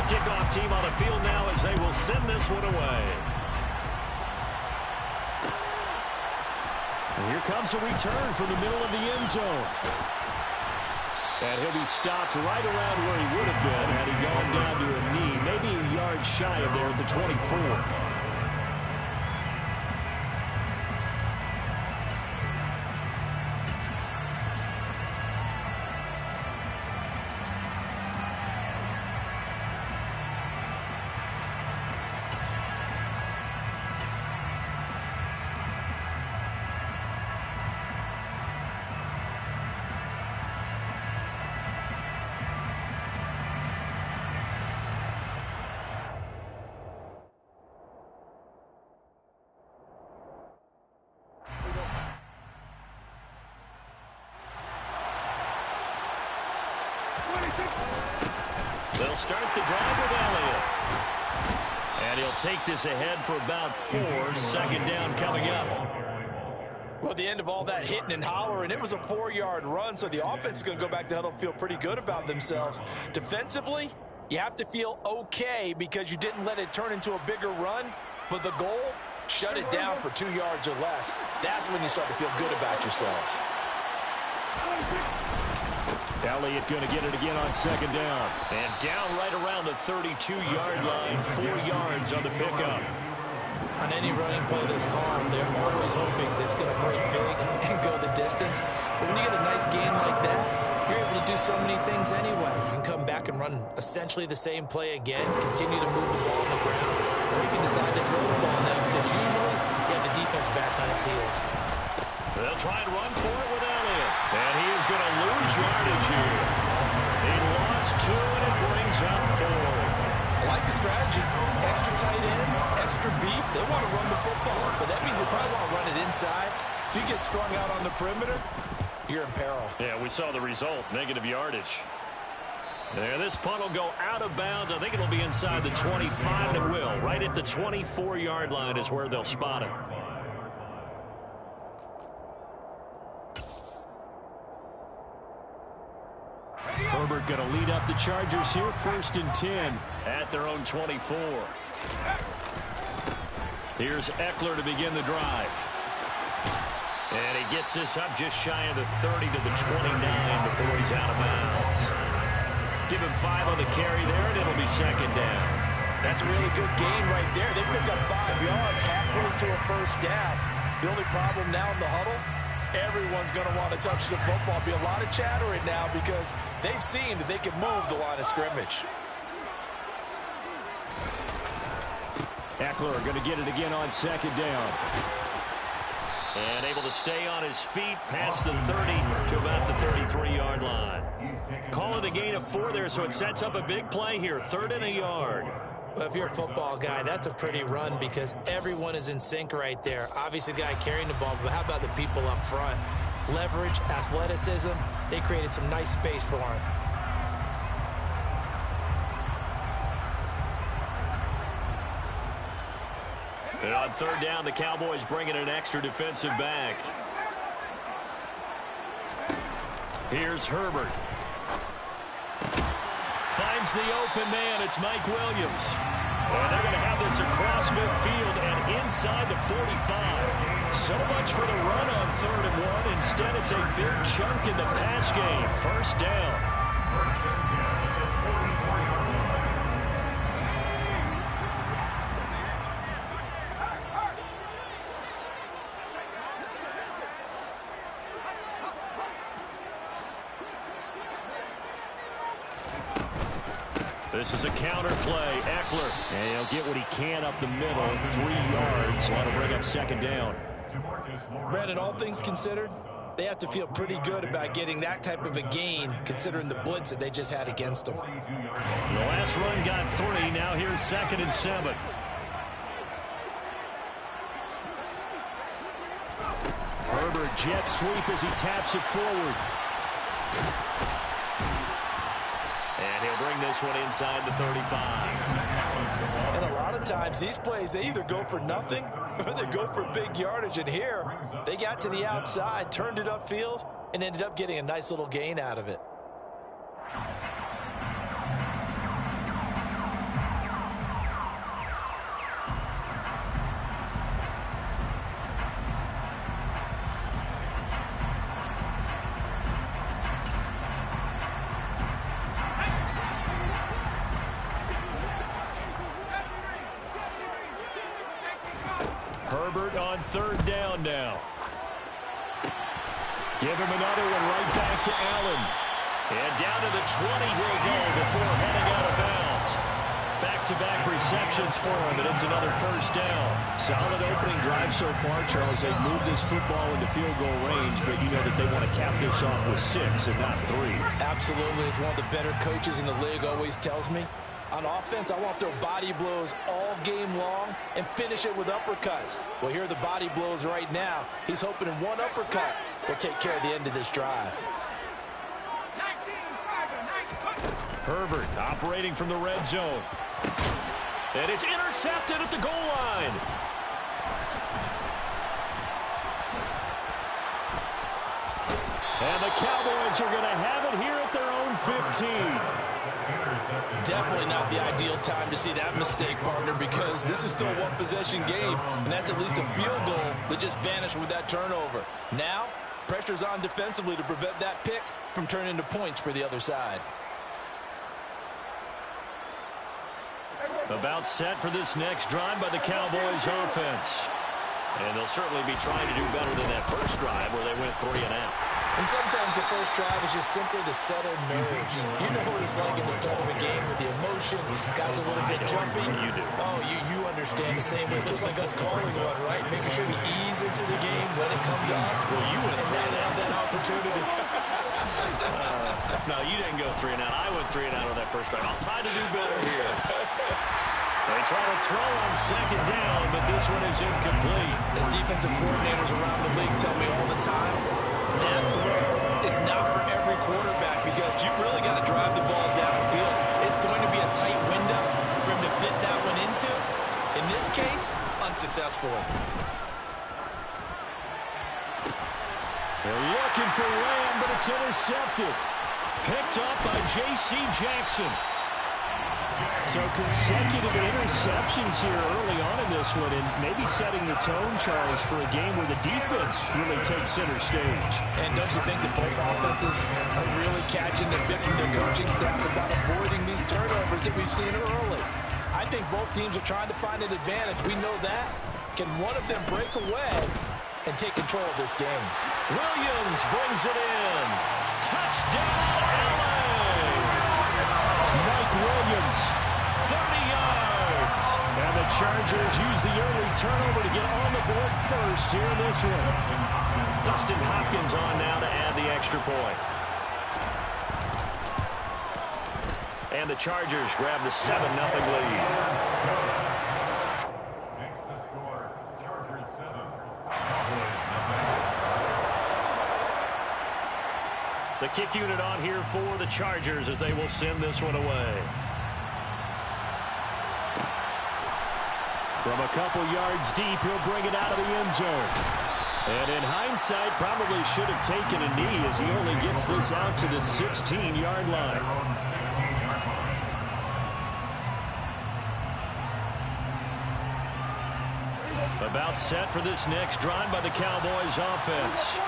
The kickoff team on the field now as they will send this one away. And here comes a return from the middle of the end zone. And he'll be stopped right around where he would have been had he gone down to a knee, maybe a yard shy of there at the 24. They'll start the drive with Elliott. And he'll take this ahead for about 4. Second down coming up. Well, the end of all that hitting and hollering, it was a 4-yard run, so the offense is going to go back to huddle and feel pretty good about themselves. Defensively, you have to feel okay because you didn't let it turn into a bigger run, but the goal, shut it down for 2 yards or less. That's when you start to feel good about yourselves. Elliott going to get it again on second down. And down right around the 32-yard line, 4 yards on the pickup. On any running play that's called, they're always hoping that it's going to break big and go the distance. But when you get a nice gain like that, you're able to do so many things anyway. You can come back and run essentially the same play again, continue to move the ball on the ground, or you can decide to throw the ball now because usually you have the defense back on its heels. They'll try and run for it with Elliott. And he is going to lose yardage here. He lost 2, and it brings up 4. I like the strategy. Extra tight ends, extra beef. They want to run the football, but that means they probably want to run it inside. If you get strung out on the perimeter, you're in peril. Yeah, we saw the result, negative yardage. There, this punt will go out of bounds. I think it'll be inside the 25, and it will. Right at the 24-yard line is where they'll spot it. Herbert going to lead up the Chargers here, 1st and 10 at their own 24. Here's Eckler to begin the drive. And he gets this up just shy of the 30 to the 29 before he's out of bounds. Give him 5 on the carry there, and it'll be second down. That's a really good gain right there. They pick up 5 yards halfway to a first down. The only problem now in the huddle, everyone's going to want to touch the football. Be a lot of chattering now because they've seen that they can move the line of scrimmage. Eckler going to get it again on second down. And able to stay on his feet past the 30 to about the 33-yard line. Call it a gain of 4 there, so it sets up a big play here. 3rd and a yard. Well, if you're a football guy, that's a pretty run because everyone is in sync right there. Obviously, the guy carrying the ball, but how about the people up front? Leverage, athleticism, they created some nice space for him. And on 3rd down, the Cowboys bring in an extra defensive back. Here's Herbert. Finds the open man. It's Mike Williams. And they're going to have this across midfield and inside the 45. So much for the run on 3rd and 1. Instead, it's a big chunk in the pass game. 1st down. This is a counter play. Eckler. And he'll get what he can up the middle. 3 yards. That'll bring up second down. Brandon, all things considered, they have to feel pretty good about getting that type of a gain considering the blitz that they just had against them. The last run got 3. Now here's 2nd and 7. Herbert jet sweep as he taps it forward. And he'll bring this one inside the 35. And a lot of times these plays, they either go for nothing or they go for big yardage. And here, they got to the outside, turned it upfield, and ended up getting a nice little gain out of it. on third down now. Give him another one right back to Allen. And down to the 20 he'll go before heading out of bounds. Back-to-back receptions for him, and it's another first down. Solid opening drive so far, Charles. They've moved this football into field goal range, but you know that they want to cap this off with 6 and not 3. Absolutely. As one of the better coaches in the league always tells me, on offense, I want their body blows all game long and finish it with uppercuts. Well, here are the body blows right now. He's hoping in one uppercut will take care of the end of this drive. Herbert operating from the red zone. And it's intercepted at the goal line. And the Cowboys are going to have it here at their own 15. Definitely not the ideal time to see that mistake, partner, because this is still a one-possession game, and that's at least a field goal that just vanished with that turnover. Now, pressure's on defensively to prevent that pick from turning into points for the other side. About set for this next drive by the Cowboys offense. And they'll certainly be trying to do better than that first drive where they went 3 and out. And sometimes the first drive is just simply to settle nerves. You know what it's like at the start of a game with the emotion, guys a little bit jumpy. You do. Oh, you understand the same way. It's just like us calling one, right? Making sure we ease into the game, let it come to us. Well, you went 3 and out. That opportunity. No, you didn't go 3 and out. I went 3 and out on that first drive. I'll try to do better here. They try to throw on second down, but this one is incomplete. As defensive coordinators around the league tell me all the time, that throw is not for every quarterback because you've really got to drive the ball downfield. It's going to be a tight window for him to fit that one into. In this case, unsuccessfully. They're looking for Lamb, but it's intercepted. Picked up by J.C. Jackson. So consecutive interceptions here early on in this one, and maybe setting the tone, Charles, for a game where the defense really takes center stage. And don't you think that both offenses are really catching and picking their coaching staff about avoiding these turnovers that we've seen early? I think both teams are trying to find an advantage. We know that. Can one of them break away and take control of this game? Williams brings it in. Touchdown, LA! Mike Williams, 30 yards. And the Chargers use the early turnover to get on the board first here in this one. Dustin Hopkins on now to add the extra point. And the Chargers grab the 7-0 lead. Makes the score, Chargers 7, Cowboys 0. The kick unit on here for the Chargers as they will send this one away. From a couple yards deep, he'll bring it out of the end zone. And in hindsight, probably should have taken a knee as he only gets this out to the 16-yard line. About set for this next drive by the Cowboys offense.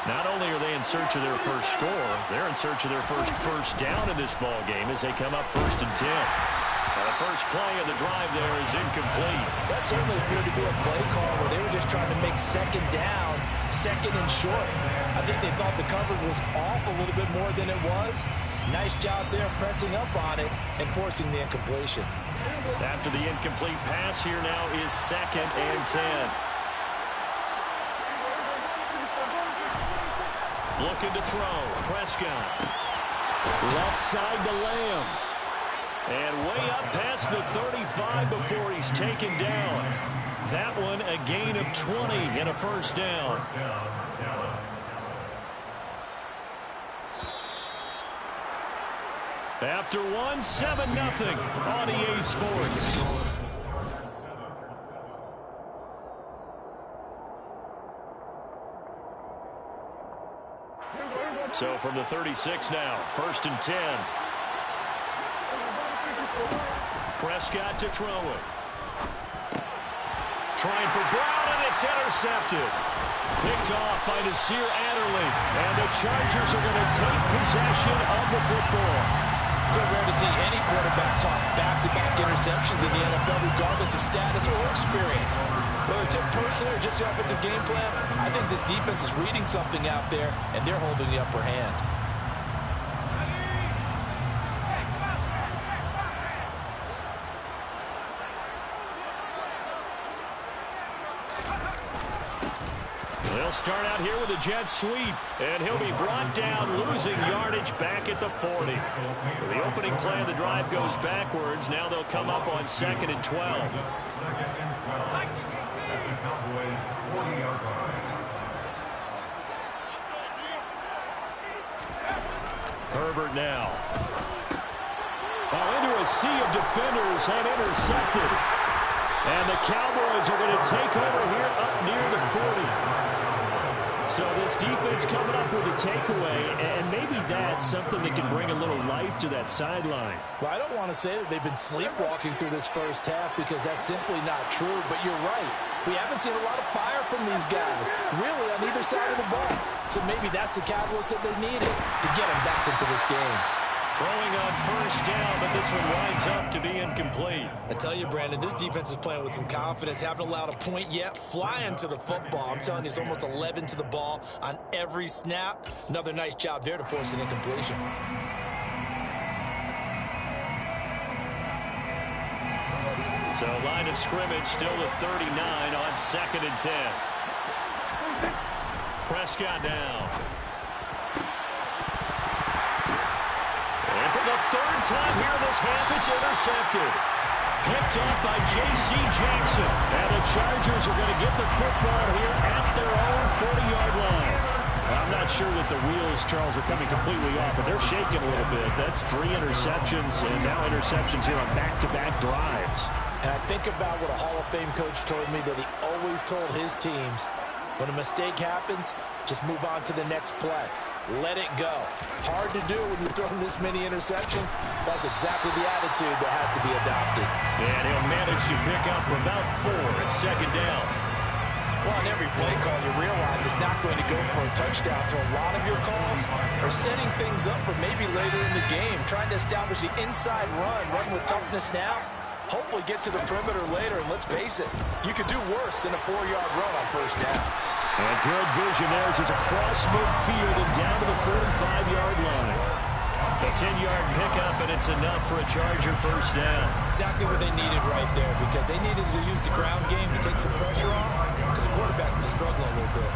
Not only are they in search of their first score, they're in search of their first down in this ball game as they come up 1st and 10. Now the first play of the drive there is incomplete. That certainly appeared to be a play call where they were just trying to make second down, second and short. I think they thought the coverage was off a little bit more than it was. Nice job there pressing up on it and forcing the incompletion. After the incomplete pass, here now is 2nd and 10. Looking to throw. Prescott. Left side to Lamb. And way up past the 35 before he's taken down. That one a gain of 20 and a first down. After one, 7-0 on EA Sports. So from the 36 now, 1st and 10. Prescott to throw it. Trying for Brown, and it's intercepted. Picked off by Nasir Adderley. And the Chargers are going to take possession of the football. So rare to see any quarterback toss back-to-back interceptions in the NFL, regardless of status or experience. Whether it's in person or just the offensive game plan, I think this defense is reading something out there, and they're holding the upper hand. They'll start out here with a jet sweep, and he'll be brought down, losing yardage back at the 40. So the opening play of the drive goes backwards. Now they'll come up on 2nd and 12. Second and 12 at the Cowboys' 40-yard line. Herbert now. Into a sea of defenders and intercepted. And the Cowboys are going to take over here up near the 40. So this defense coming up with a takeaway, and maybe that's something that can bring a little life to that sideline. Well, I don't want to say that they've been sleepwalking through this first half because that's simply not true, but you're right. We haven't seen a lot of fire from these guys, really, on either side of the ball. So maybe that's the catalyst that they needed to get them back into this game. Throwing on first down, but this one winds up to be incomplete. I tell you, Brandon, this defense is playing with some confidence. Haven't allowed a point yet. Flying to the football. I'm telling you, it's almost 11 to the ball on every snap. Another nice job there to force an incompletion. So line of scrimmage still the 39 on 2nd and 10. Prescott now. And for the third time here in this half, it's intercepted. Picked up by J.C. Jackson. And the Chargers are going to get the football here at their own 40-yard line. I'm not sure that the wheels, Charles, are coming completely off, but they're shaking a little bit. That's 3 interceptions, and now interceptions here on back-to-back drives. And I think about what a Hall of Fame coach told me that he always told his teams, when a mistake happens, just move on to the next play. Let it go. Hard to do when you're throwing this many interceptions. That's exactly the attitude that has to be adopted. And he'll manage to pick up about 4 at 2nd down. Well, on every play call, you realize it's not going to go for a touchdown. So a lot of your calls are setting things up for maybe later in the game, trying to establish the inside run with toughness now. Hopefully get to the perimeter later, and let's face it, you could do worse than a 4-yard run on first down. And good vision there as he's across midfield and down to the 45-yard line. A 10-yard pickup, and it's enough for a Charger first down. Exactly what they needed right there, because they needed to use the ground game to take some pressure off, because the quarterback's been struggling a little bit.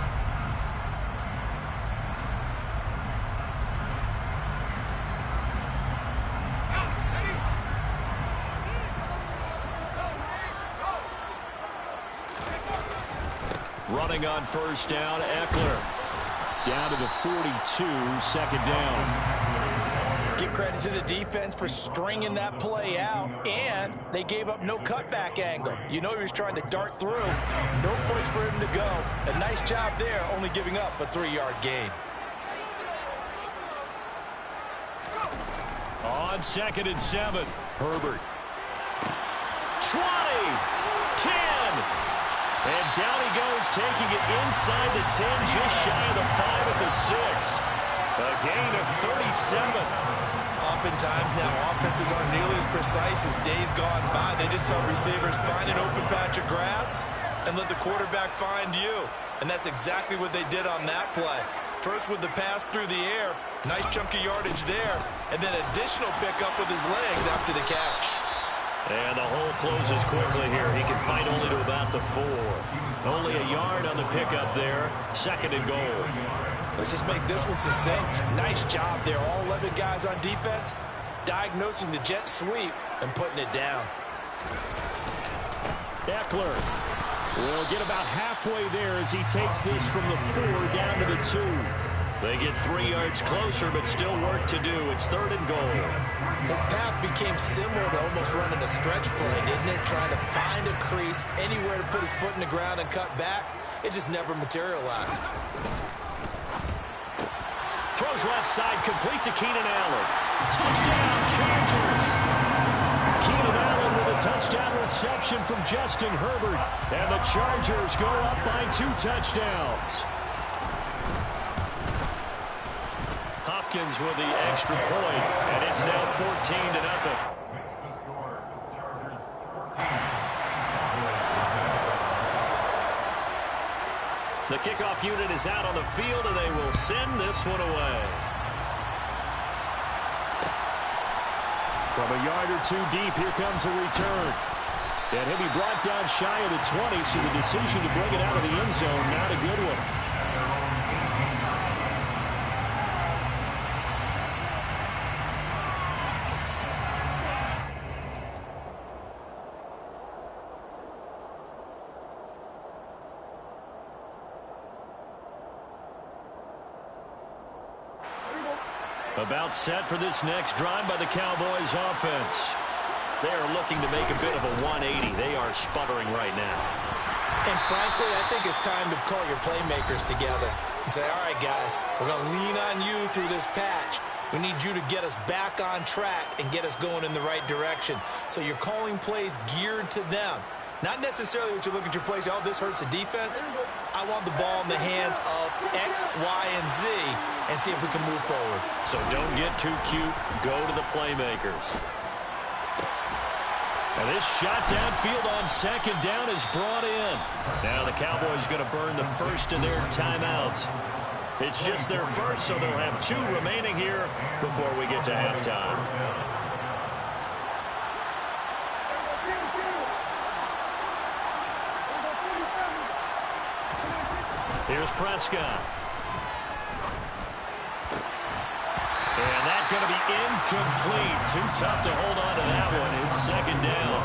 Running on first down, Eckler. Down to the 42, 2nd down. Give credit to the defense for stringing that play out, and they gave up no cutback angle. You know he was trying to dart through. No place for him to go. A nice job there, only giving up a 3-yard gain. On 2nd and 7, Herbert. 20, 10. And down he goes, taking it inside the 10, just shy of the 5 at the 6. A gain of 37. Oftentimes now, offenses aren't nearly as precise as days gone by. They just saw receivers find an open patch of grass and let the quarterback find you. And that's exactly what they did on that play. First with the pass through the air, nice chunk of yardage there, and then additional pickup with his legs after the catch. And the hole closes quickly here. He can fight only to about the 4. Only a yard on the pickup there. 2nd and goal. Let's just make this one succinct. Nice job there. All 11 guys on defense diagnosing the jet sweep and putting it down. Eckler will get about halfway there as he takes this from the 4 down to the 2. They get 3 yards closer, but still work to do. It's 3rd and goal. His path became similar to almost running a stretch play, didn't it? Trying to find a crease, anywhere to put his foot in the ground and cut back. It just never materialized. Throws left side, complete to Keenan Allen. Touchdown, Chargers. Keenan Allen with a touchdown reception from Justin Herbert. And the Chargers go up by 2 touchdowns. Haskins with the extra point, and it's now 14-0. Makes the score. Chargers 14. The kickoff unit is out on the field, and they will send this one away. From a yard or two deep, here comes a return. And he'll be brought down shy of the 20, so the decision to bring it out of the end zone, not a good one. About set for this next drive by the Cowboys offense. They are looking to make a bit of a 180. They are sputtering right now. And frankly, I think it's time to call your playmakers together and say, all right, guys, we're going to lean on you through this patch. We need you to get us back on track and get us going in the right direction. So you're calling plays geared to them. Not necessarily what you look at your plays, oh, this hurts the defense. I want the ball in the hands of X, Y, and Z and see if we can move forward. So don't get too cute. Go to the playmakers. And this shot downfield on second down is brought in. Now the Cowboys going to burn the first of their timeouts. It's just their first, so they'll have 2 remaining here before we get to halftime. Here's Prescott. And that's going to be incomplete. Too tough to hold on to that one. It's second down.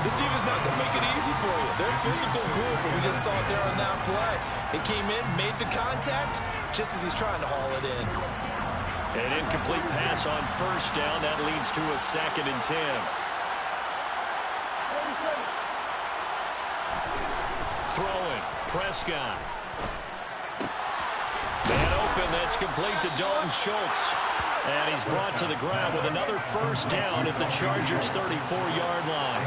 This defense not going to make it easy for you. They're a physical group, and we just saw it there on that play. They came in, made the contact, just as he's trying to haul it in. An incomplete pass on first down. That leads to a 2nd and 10. Throwing. Prescott. Man open, that's complete to Dalton Schultz. And he's brought to the ground with another first down at the Chargers' 34-yard line.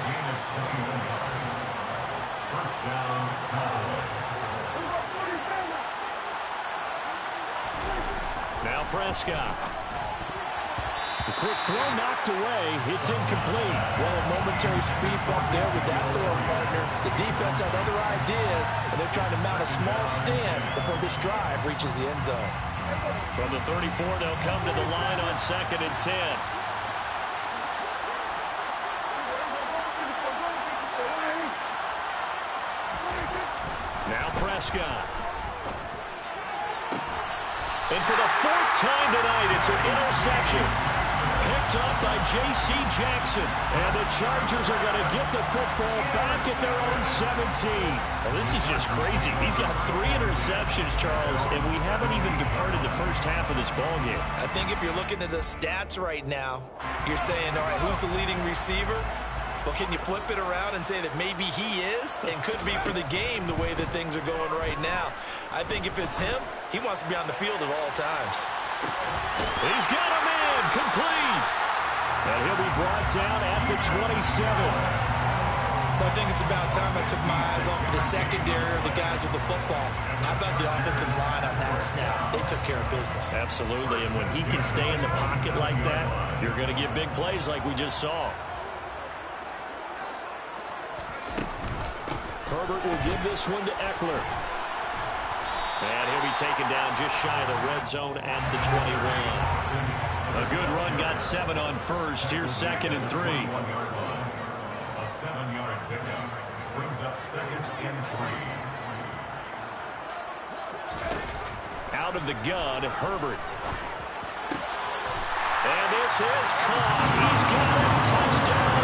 First down, Cowboys. Now Prescott. The quick throw knocked away. It's incomplete. Well, a momentary speed bump there with that throw partner. The defense had other ideas, and they're trying to mount a small stand before this drive reaches the end zone. From the 34, they'll come to the line on 2nd and 10. Now Prescott. And for the 4th time tonight, it's an interception. Picked up by J.C. Jackson. And the Chargers are going to get the football back at their own 17. Well, this is just crazy. He's got 3 interceptions, Charles, and we haven't even departed the first half of this ballgame. I think if you're looking at the stats right now, you're saying, all right, who's the leading receiver? Well, can you flip it around and say that maybe he is and could be for the game the way that things are going right now? I think if it's him, he wants to be on the field at all times. He's got a man complete. And he'll be brought down at the 27. But I think it's about time I took my eyes off of the secondary or the guys with the football. How about the offensive line on that snap? They took care of business. Absolutely, and when he can stay in the pocket like that, you're going to get big plays like we just saw. Herbert will give this one to Eckler. And he'll be taken down just shy of the red zone at the 21. A good run, got 7 on first. Here's 2nd and 3. 1-yard line. A 7-yard pickup brings up 2nd and 3. Out of the gun, Herbert. And this is caught. He's got it. Touchdown.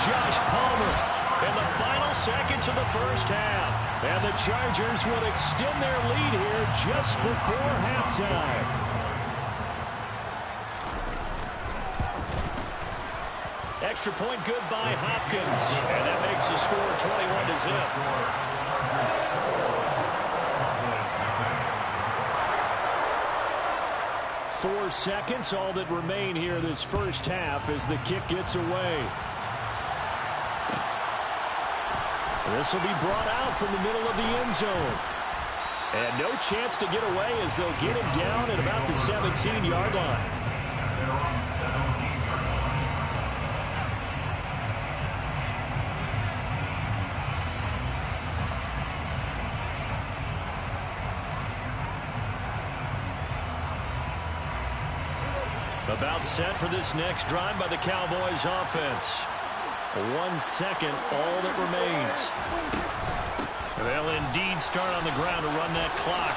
Josh Palmer. In the final seconds of the first half. And the Chargers will extend their lead here just before halftime. Extra point good by Hopkins. And that makes the score 21-0. 4 seconds, all that remain here this first half as the kick gets away. This will be brought out from the middle of the end zone. And no chance to get away as they'll get him down at about the 17-yard line. About set for this next drive by the Cowboys offense. 1 second, all that remains. They'll indeed start on the ground to run that clock.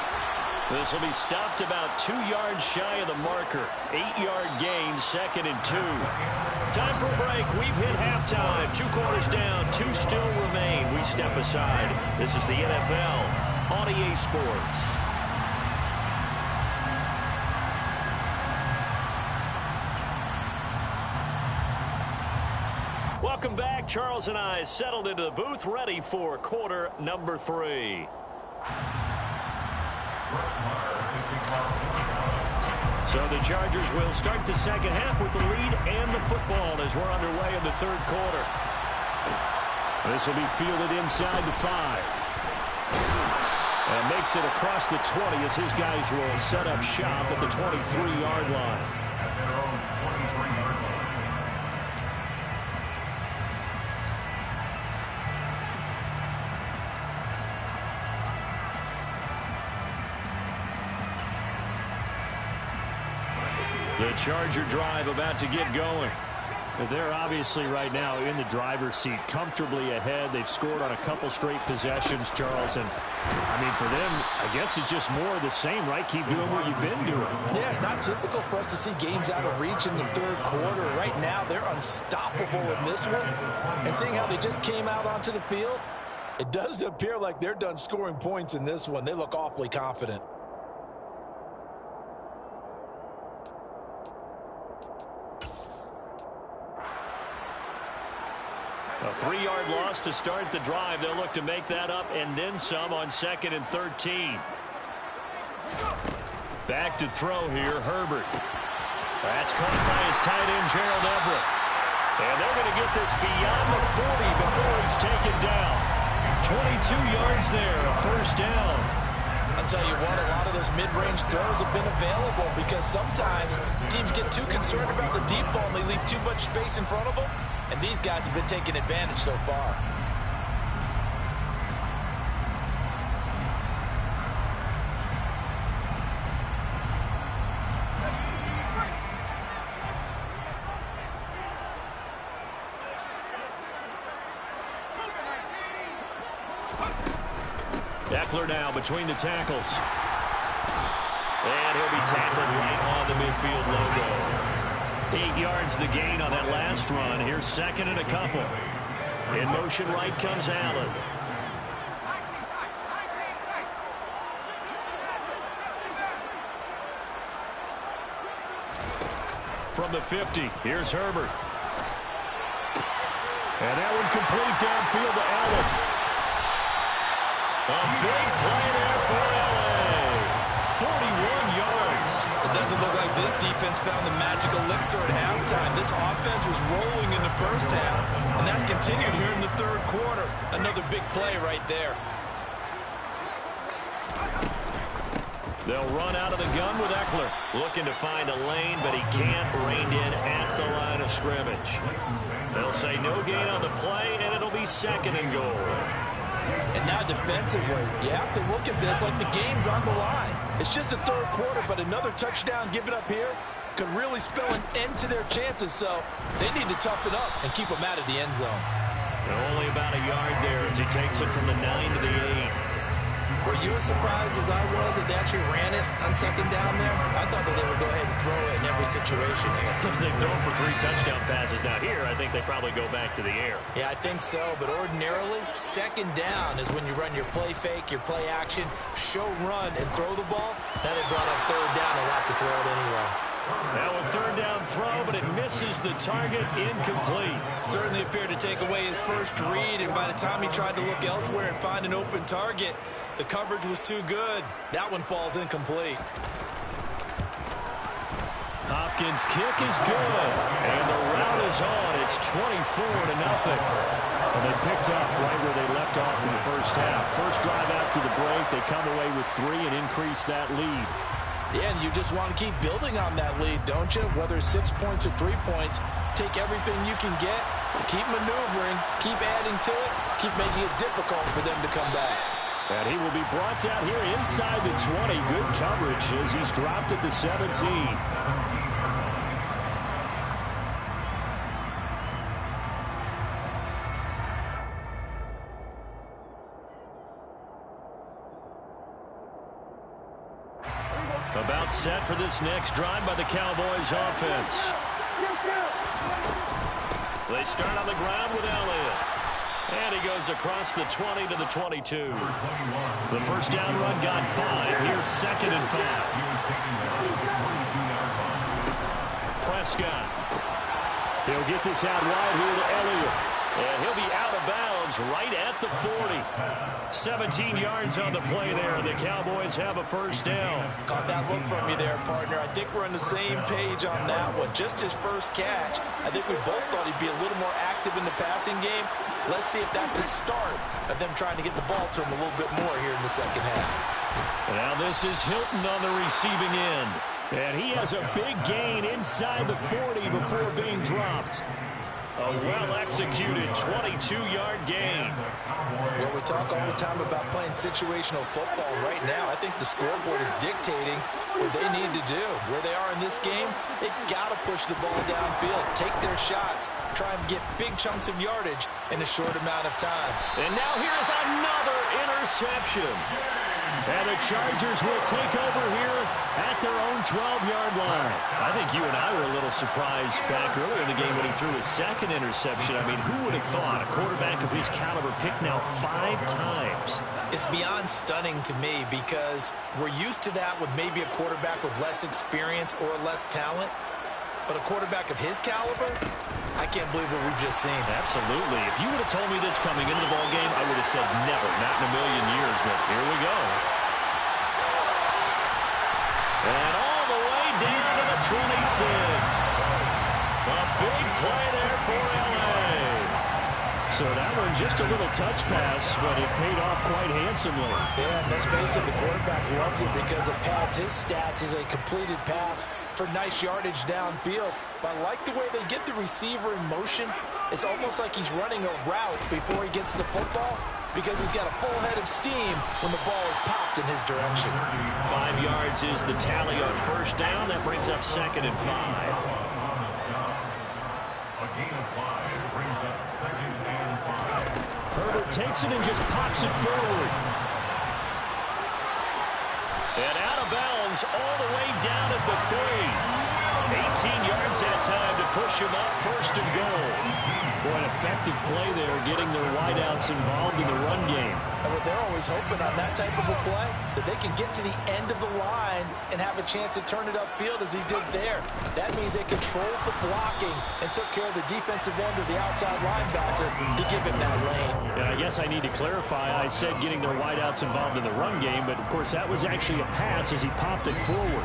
This will be stopped about 2 yards shy of the marker. 8-yard gain, 2nd and 2. Time for a break. We've hit halftime. 2 quarters down, 2 still remain. We step aside. This is the NFL on EA Sports. Welcome back. Charles and I settled into the booth, ready for quarter number 3. So the Chargers will start the second half with the lead and the football as we're underway in the third quarter. This will be fielded inside the 5. And makes it across the 20 as his guys will set up shop at the 23-yard line. The Charger drive about to get going. They're obviously right now in the driver's seat, comfortably ahead. They've scored on a couple straight possessions, Charles. And, I mean, for them, I guess it's just more of the same, right? Keep doing what you've been doing. Yeah, it's not typical for us to see games out of reach in the third quarter. Right now, they're unstoppable in this one. And seeing how they just came out onto the field, it does appear like they're done scoring points in this one. They look awfully confident. A 3-yard loss to start the drive. They'll look to make that up and then some on 2nd and 13. Back to throw here, Herbert. That's caught by his tight end, Gerald Everett. And they're going to get this beyond the 40 before it's taken down. 22 yards there, a first down. I'll tell you what, a lot of those mid-range throws have been available because sometimes teams get too concerned about the deep ball and they leave too much space in front of them. And these guys have been taking advantage so far. Eckler now between the tackles. And he'll be tackled right on the midfield logo. 8 yards the gain on that last run. Here's 2nd and a couple. In motion right comes Allen. From the 50, here's Herbert. And that one complete downfield to Allen. A big play there for LA. 41 yards. It doesn't look like this defense found the magical elixir at halftime. This offense was rolling in the first half, and that's continued here in the third quarter. Another big play right there. They'll run out of the gun with Eckler. Looking to find a lane, but he can't. Reined in at the line of scrimmage. They'll say no gain on the play, and it'll be 2nd and goal. And now defensively, you have to look at this like the game's on the line. It's just the third quarter, but another touchdown given up here could really spell an end to their chances. So they need to tough it up and keep them out of the end zone. Only about a yard there as he takes it from the 9 to the 8. Were you as surprised as I was that they actually ran it on 2nd down there? I thought that they would go ahead and throw it in every situation here. They've thrown for 3 touchdown passes. Now here, I think they probably go back to the air. Yeah, I think so. But ordinarily, 2nd down is when you run your play fake, your play action, show run, and throw the ball. Now they brought up 3rd down. They'll have to throw it anyway. Now a 3rd down throw, but it misses the target, incomplete. Certainly appeared to take away his first read, and by the time he tried to look elsewhere and find an open target, the coverage was too good. That one falls incomplete. Popped Hopkins' kick is good. And the rout is on. It's 24-0. And they picked up right where they left off in the first half. First drive after the break, they come away with 3 and increase that lead. Yeah, and you just want to keep building on that lead, don't you? Whether it's 6 points or 3 points, take everything you can get, keep maneuvering, keep adding to it, keep making it difficult for them to come back. And he will be brought down here inside the 20. Good coverage as he's dropped at the 17. About set for this next drive by the Cowboys offense. They start on the ground with Elliott. And he goes across the 20 to the 22. The first down run got 5. Here's 2nd and 5. Prescott. He'll get this out wide here to Elliott. And he'll be out of bounds right at the 40. 17 yards on the play there. The Cowboys have a first down. Caught that look from you there, partner. I think we're on the same page on that one. Just his first catch. I think we both thought he'd be a little more active in the passing game. Let's see if that's the start of them trying to get the ball to him a little bit more here in the second half. Now this is Hilton on the receiving end. And he has a big gain inside the 40 before being dropped. A well-executed 22-yard gain. Well, we talk all the time about playing situational football. Right now, I think the scoreboard is dictating what they need to do. Where they are in this game, they got to push the ball downfield, take their shots, try and get big chunks of yardage in a short amount of time. And now here's another interception. And the Chargers will take over here at their own 12-yard line. I think you and I were a little surprised back earlier in the game when he threw his 2nd interception. I mean, who would have thought a quarterback of his caliber picked now 5 times? It's beyond stunning to me because we're used to that with maybe a quarterback with less experience or less talent. But a quarterback of his caliber, I can't believe what we've just seen. Absolutely. If you would have told me this coming into the ballgame, I would have said never, not in a million years. But here we go. And all the way down to the 26. A big play there for L.A. So that one just a little touch pass, but it paid off quite handsomely. Yeah, let's face it, the quarterback loves it because it pads his stats as a completed pass for nice yardage downfield. But I like the way they get the receiver in motion. It's almost like he's running a route before he gets the football because he's got a full head of steam when the ball is popped in his direction. 5 yards is the tally on first down. That brings up 2nd and 5. A gain of 5 brings up 2nd and 5. Herbert takes it and just pops it forward. And out of bounds all the way down at the 3. 18 yards that time to push him up, 1st and goal. Boy, an effective play there, getting their wideouts involved in the run game. And what they're always hoping on that type of a play, that they can get to the end of the line and have a chance to turn it upfield as he did there. That means they controlled the blocking and took care of the defensive end or the outside linebacker to give him that lane. And I guess I need to clarify, I said getting their wideouts involved in the run game, but of course that was actually a pass as he popped it forward.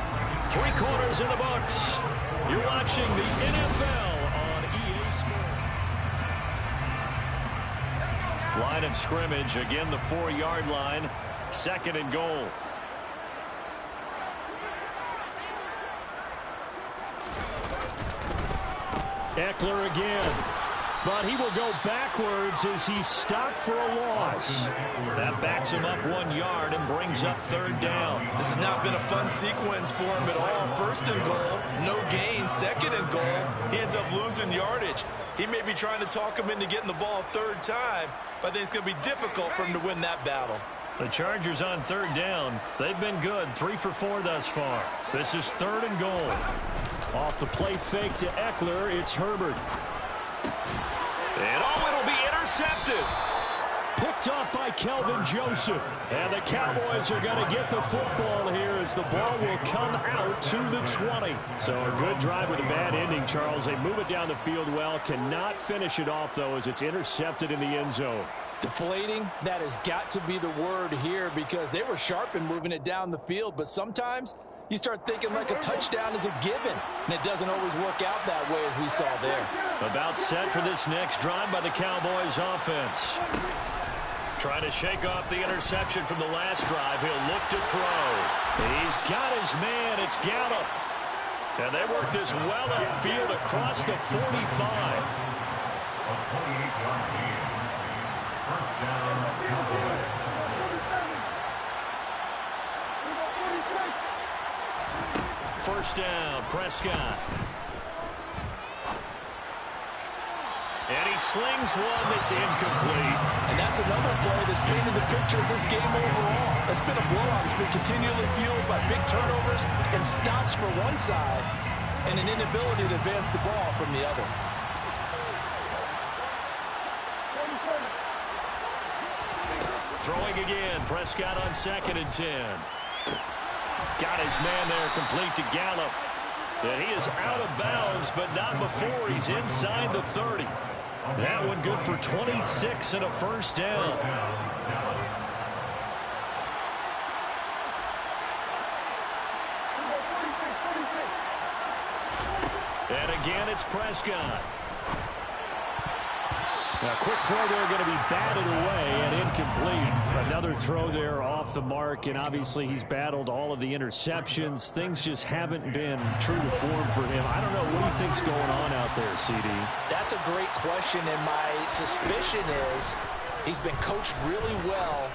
3 quarters in the books. You're watching the NFL on EA Sports. Line of scrimmage, again the 4-yard line, 2nd and goal. Eckler again. But he will go backwards as he's stopped for a loss. That backs him up 1 yard and brings up 3rd down. This has not been a fun sequence for him at all. 1st and goal, no gain. 2nd and goal, he ends up losing yardage. He may be trying to talk him into getting the ball 3rd time, but I think it's going to be difficult for him to win that battle. The Chargers on 3rd down. They've been good, 3 for 4 thus far. This is 3rd and goal. Off the play fake to Eckler, it's Herbert. And it'll be intercepted. Picked off by Kelvin Joseph. And the Cowboys are going to get the football here as the ball will come out to the 20. So a good drive with a bad ending, Charles. They move it down the field well. Cannot finish it off, though, as it's intercepted in the end zone. Deflating, that has got to be the word here because they were sharp in moving it down the field, but sometimes you start thinking like a touchdown is a given. And it doesn't always work out that way as we saw there. About set for this next drive by the Cowboys offense. Trying to shake off the interception from the last drive. He'll look to throw. He's got his man. It's Gallup. And they work this well upfield across the 45. A 28-yard gain. First down, Cowboys. First down, Prescott. And he slings one that's incomplete. And that's another play that's painted the picture of this game overall. It's been a blowout. It's been continually fueled by big turnovers and stops for one side and an inability to advance the ball from the other. Throwing again, Prescott on 2nd and 10. Got his man there, complete to Gallup. And he is out of bounds, but not before he's inside the 30. That one good for 26 and a first down. And again, it's Prescott. Now, quick throw there, going to be batted away and incomplete. Another throw there off the mark, and obviously he's battled all of the interceptions. Things just haven't been true to form for him. I don't know what he thinks going on out there, CD. That's a great question, and my suspicion is he's been coached really well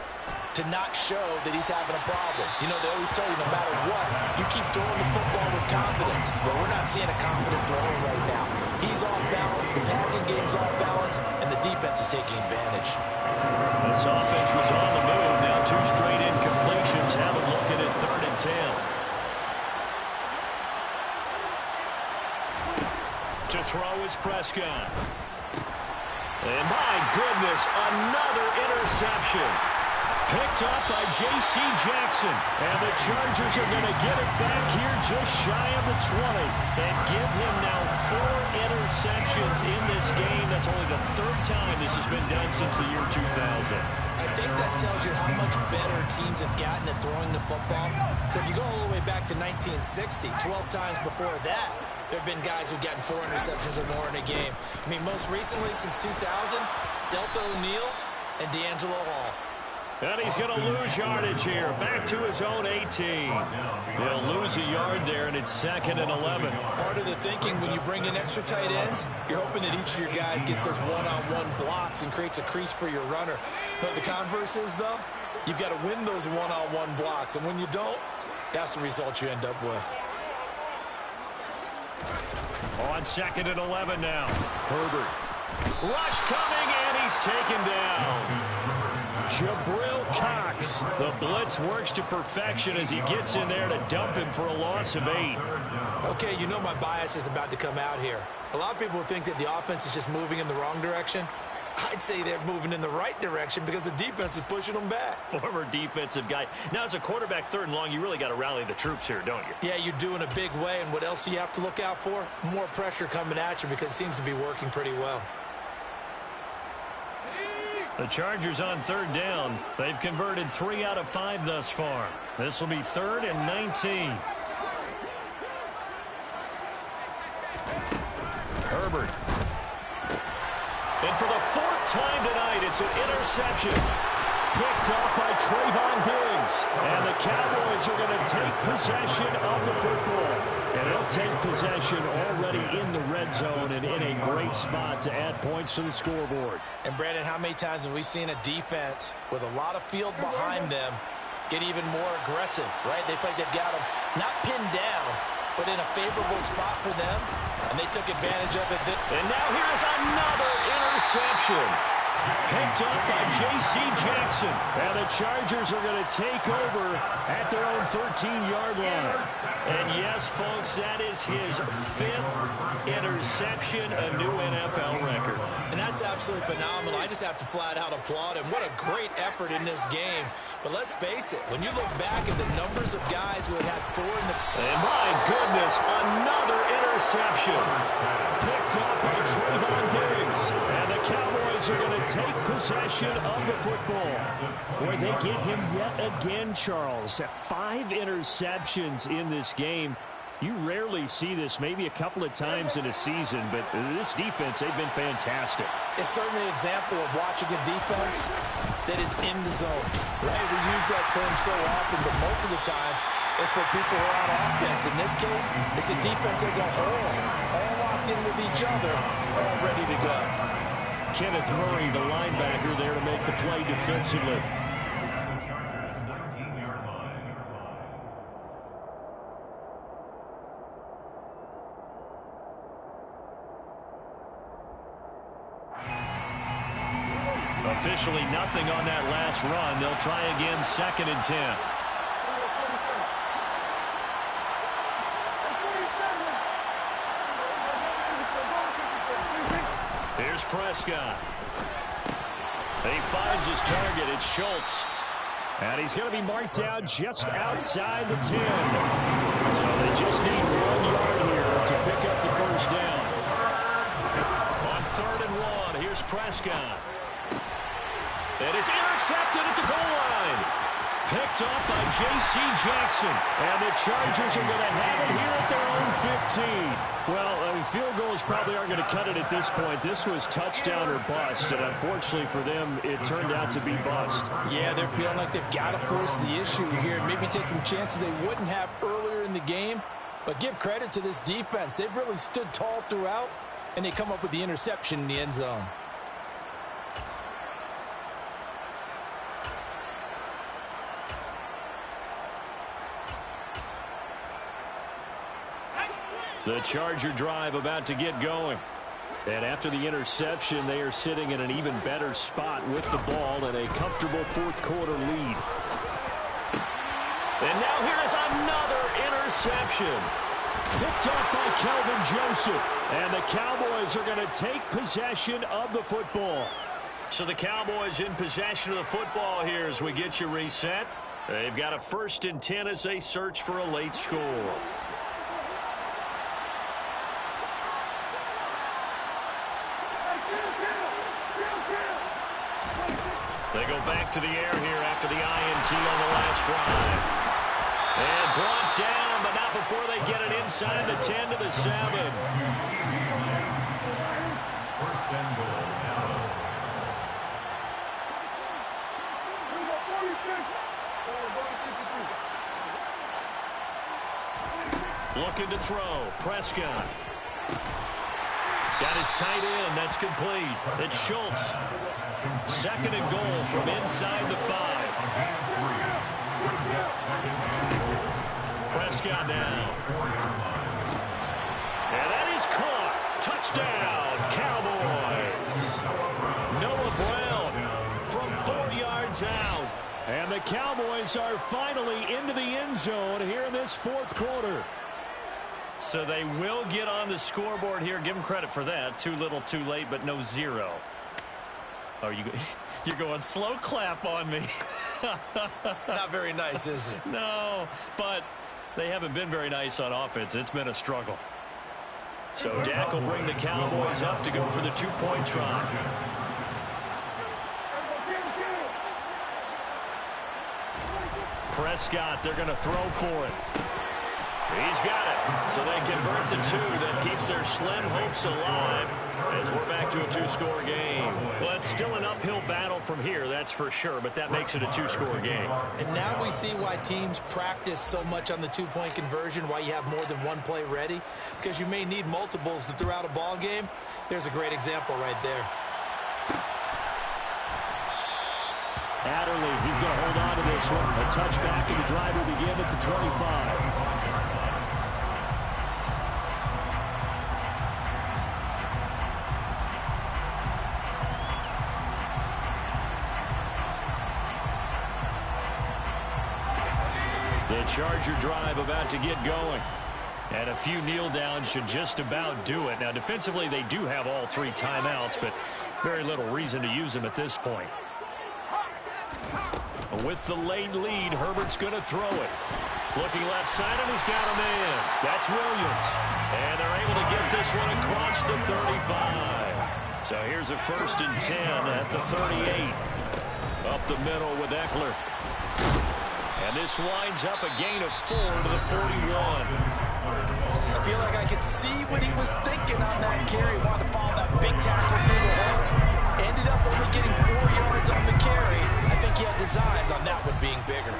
to not show that he's having a problem. You know, they always tell you no matter what, you keep throwing the football with confidence. Well, we're not seeing a confident thrower right now. He's off balance, the passing game's off balance, and the defense is taking advantage. This offense was on the move. Now 2 straight incompletions have him looking at 3rd and 10. To throw is Prescott. And my goodness, another interception. Picked up by J.C. Jackson. And the Chargers are going to get it back here just shy of the 20. And give him now 4 interceptions in this game. That's only the 3rd time this has been done since the year 2000. I think that tells you how much better teams have gotten at throwing the football. So if you go all the way back to 1960, 12 times before that, there have been guys who've gotten 4 interceptions or more in a game. I mean, most recently, since 2000, Delta O'Neal and D'Angelo Hall. And he's going to lose yardage here. Back to his own 18. He'll lose a yard there, and it's 2nd and 11. Part of the thinking when you bring in extra tight ends, you're hoping that each of your guys gets those one-on-one blocks and creates a crease for your runner. But the converse is, though, you've got to win those one-on-one blocks. And when you don't, that's the result you end up with. On 2nd and 11 now. Herbert. Rush coming, and he's taken down. Jabril Cox. The blitz works to perfection as he gets in there to dump him for a loss of 8. Okay, you know my bias is about to come out here. A lot of people think that the offense is just moving in the wrong direction. I'd say they're moving in the right direction because the defense is pushing them back. Former defensive guy. Now, as a quarterback 3rd and long, you really got to rally the troops here, don't you? Yeah, you do in a big way. And what else do you have to look out for? More pressure coming at you because it seems to be working pretty well. The Chargers on 3rd down. They've converted 3 out of 5 thus far. This will be 3rd and 19. Herbert. And for the 4th time tonight, it's an interception. Picked up by Trayvon Diggs. And the Cowboys are going to take possession of the football. And they'll take possession already in the red zone and in a great spot to add points to the scoreboard. And, Brandon, how many times have we seen a defense with a lot of field behind them get even more aggressive, right? They feel like they've got them not pinned down, but in a favorable spot for them, and they took advantage of it. And now here's another interception. Picked up by J.C. Jackson. And the Chargers are going to take over at their own 13-yard line. And yes, folks, that is his 5th interception, a new NFL record. And that's absolutely phenomenal. I just have to flat out applaud him. What a great effort in this game. But let's face it, when you look back at the numbers of guys who have had 4 in the... And my goodness, another interception. interception. Picked up by Trayvon Diggs. And the Cowboys are going to take possession of the football. Boy, they get him yet again, Charles. 5 interceptions in this game. You rarely see this, maybe a couple of times in a season, but this defense, they've been fantastic. It's certainly an example of watching a defense that is in the zone, right? We use that term so often, but most of the time, it's for people who are on offense. In this case, it's the defense as a whole, all locked in with each other, all ready to go. Kenneth Murray, the linebacker, there to make the play defensively. The Chargers, 19-yard line. Officially nothing on that last run. They'll try again, 2nd and 10. Here's Prescott. He finds his target. It's Schultz. And he's going to be marked down just outside the 10. So they just need 1 yard here to pick up the first down. On 3rd and 1, here's Prescott. And it's intercepted at the goal line. Picked up by J.C. Jackson. And the Chargers are going to have it here at their own 15. Well, I mean, field goals probably aren't going to cut it at this point. This was touchdown or bust, and unfortunately for them, it turned out to be bust. Yeah, they're feeling like they've got to force the issue here and maybe take some chances they wouldn't have earlier in the game. But give credit to this defense. They've really stood tall throughout, and they come up with the interception in the end zone. The Charger drive about to get going. And after the interception, they are sitting in an even better spot with the ball and a comfortable 4th quarter lead. And now here is another interception. Picked up by Kelvin Joseph. And the Cowboys are going to take possession of the football. So the Cowboys in possession of the football here as we get you reset. They've got a 1st and 10 as they search for a late score. They go back to the air here after the INT on the last drive. And brought down, but not before they get it inside the 10 to the 7. 1st and goal, Dallas. Looking to throw. Prescott. Got his tight end. That's complete. It's Schultz. 2nd and goal from inside the 5. Prescott now. And that is caught. Touchdown, Cowboys. Noah Brown from 4 yards out. And the Cowboys are finally into the end zone here in this 4th quarter. So they will get on the scoreboard here. Give them credit for that. Too little, too late, but no 0. Oh, you're going slow clap on me. Not very nice, is it? No, but they haven't been very nice on offense. It's been a struggle. So Dak will bring the Cowboys up to go for the 2-point try. Prescott, they're going to throw for it. He's got it. So they convert the 2. That keeps their slim hopes alive as we're back to a 2-score game. Well, it's still an uphill battle from here, that's for sure, but that makes it a 2-score game. And now we see why teams practice so much on the 2-point conversion, why you have more than one play ready, because you may need multiples to throw out a ball game. There's a great example right there. Adderley, he's going to hold on to this one. A touchback, and the drive will begin at the 25. The Charger drive about to get going. And a few kneel downs should just about do it. Now, defensively, they do have all 3 timeouts, but very little reason to use them at this point. With the late lead, Herbert's going to throw it. Looking left side, and he's got a man. That's Williams. And they're able to get this one across the 35. So here's a 1st and 10 at the 38. Up the middle with Eckler. And this winds up a gain of 4 to the 41. I feel like I could see what he was thinking on that carry. Wanted to follow that big tackle through the hole. Ended up only getting 4 yards on the carry. I think he had designs on that one being bigger.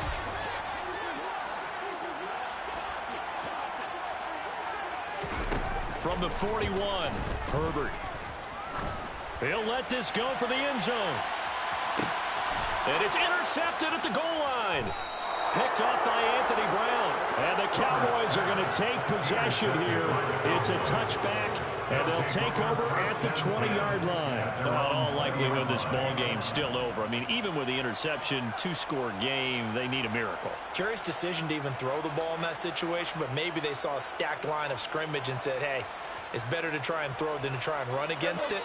From the 41, Herbert. He'll let this go for the end zone. And it's intercepted at the goal line. Picked off by Anthony Brown. And the Cowboys are going to take possession here. It's a touchback, and they'll take over at the 20-yard line. Now, in all likelihood, this ball game's still over. I mean, even with the interception, 2-score game, they need a miracle. Curious decision to even throw the ball in that situation, but maybe they saw a stacked line of scrimmage and said, hey, it's better to try and throw than to try and run against it.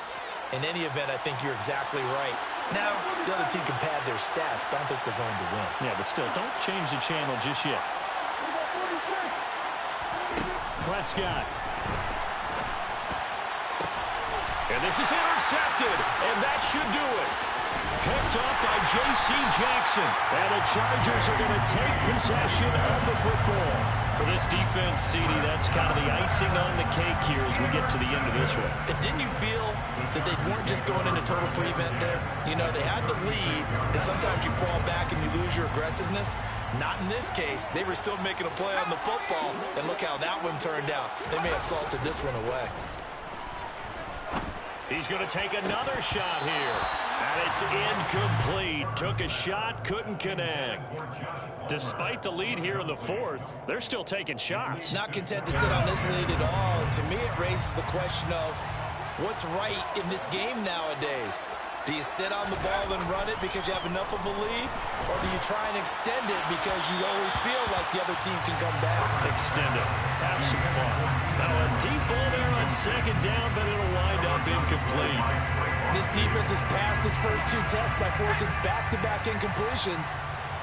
In any event, I think you're exactly right. Now, the other team can pad their stats, but I don't think they're going to win. Yeah, but still, don't change the channel just yet. Prescott. And this is intercepted, and that should do it. Picked off by J.C. Jackson. And the Chargers are going to take possession of the football. For this defense, CD, that's kind of the icing on the cake here as we get to the end of this one. And didn't you feel that they weren't just going into total prevent there? You know, they had the lead, and sometimes you fall back and you lose your aggressiveness. Not in this case. They were still making a play on the football, and look how that one turned out. They may have salted this one away. He's going to take another shot here. And it's incomplete. Took a shot, couldn't connect. Despite the lead here in the 4th, they're still taking shots. Not content to sit on this lead at all. And to me, it raises the question of what's right in this game nowadays. Do you sit on the ball and run it because you have enough of a lead? Or do you try and extend it because you always feel like the other team can come back? Extend it. Have some fun. Now a deep ball there on 2nd down, but it'll wind up incomplete. This defense has passed its first 2 tests by forcing back-to-back incompletions.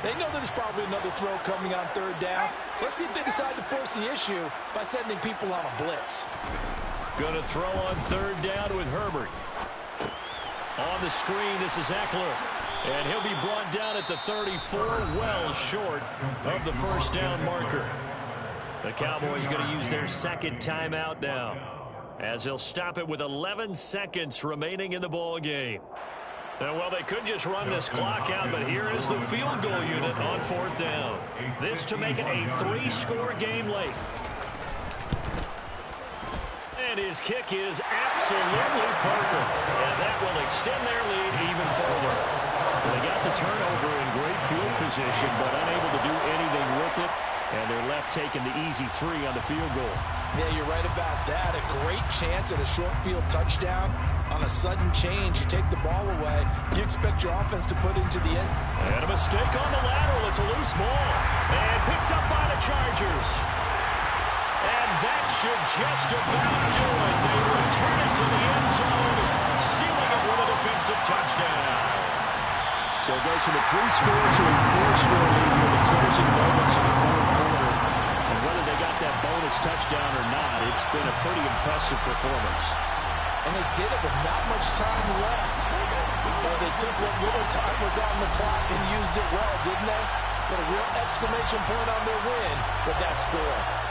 They know there's probably another throw coming on 3rd down. Let's see if they decide to force the issue by sending people on a blitz. Going to throw on 3rd down with Herbert. On the screen, this is Eckler. And he'll be brought down at the 34, well short of the 1st down marker. The Cowboys going to use their 2nd timeout now, as they'll stop it with 11 seconds remaining in the ball game. Now, well, they could just run this clock out, but here is the field goal unit on 4th down. This to make it a 3-score game late. And his kick is absolutely perfect. And that will extend their lead even further. Well, they got the turnover in great field position, but unable to do anything with it. And they're left taking the easy 3 on the field goal. Yeah, you're right about that. A great chance at a short field touchdown. On a sudden change, you take the ball away. You expect your offense to put into the end. And a mistake on the lateral. It's a loose ball. And picked up by the Chargers. And that should just about do it. They return it to the end zone, sealing it with a defensive touchdown. So it goes from a 3-score to a 4-score lead in the closing moments of the 4th quarter. And whether they got that bonus touchdown or not, it's been a pretty impressive performance. And they did it with not much time left. They took what little time was on the clock and used it well, didn't they? Put a real exclamation point on their win with that score.